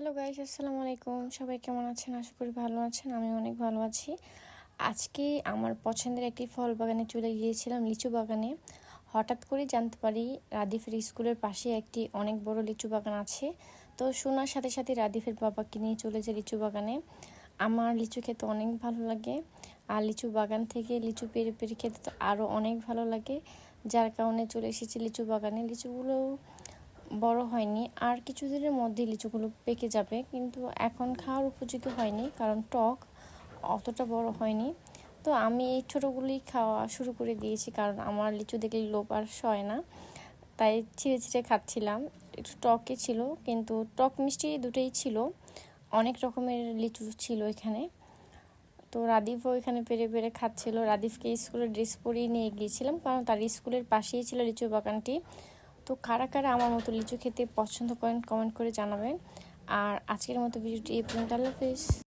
Hello guys, আসসালামু আলাইকুম। সবাই কেমন আছেন? আশা করি ভালো আছেন। আমি অনেক ভালো আছি। আজকে আমার পছন্দের একটি ফল বাগানে চলে গিয়েছিলাম, লিচু বাগানে। হঠাৎ করে জানতে পারি রাদিফের স্কুলের পাশে একটি অনেক বড় লিচু বাগান আছে। তো শোনার সাথে সাথে রাদিফের বাবাকে নিয়ে চলে যায় লিচু বাগানে। আমার লিচু খেতে অনেক ভালো লাগে, আর লিচু বাগান থেকে লিচু পেড়ে পেড়ে খেতে তো আরও অনেক ভালো লাগে। যার কারণে চলে এসেছি লিচু বাগানে। লিচুগুলো বড় হয়নি, আর কিছুদিনের মধ্যে লিচুগুলো পেকে যাবে, কিন্তু এখন খাওয়ার উপযোগী হয়নি কারণ টক, অতটা বড় হয়নি। তো আমি এই ছোটোগুলোই খাওয়া শুরু করে দিয়েছি, কারণ আমার লিচু দেখলে লোভ আর সয় না, তাই ছিঁড়ে ছিঁড়ে খাচ্ছিলাম। একটু টকই ছিল, কিন্তু টক মিষ্টি দুটোই ছিল। অনেক রকমের লিচু ছিল এখানে। তো রাদিফও এখানে পেরে পেরে খাচ্ছিল। রাদিফকে স্কুলের ড্রেস পরিয়ে নিয়ে গিয়েছিলাম, কারণ তার স্কুলের পাশেই ছিল লিচু বাগানটি। তো কারা কারা আমার মতো লিচু খেতে পছন্দ করেন কমেন্ট করে জানাবেন। আর আজকের মতো ভিডিওটি এই পর্যন্ত। আল্লাহ হাফেজ।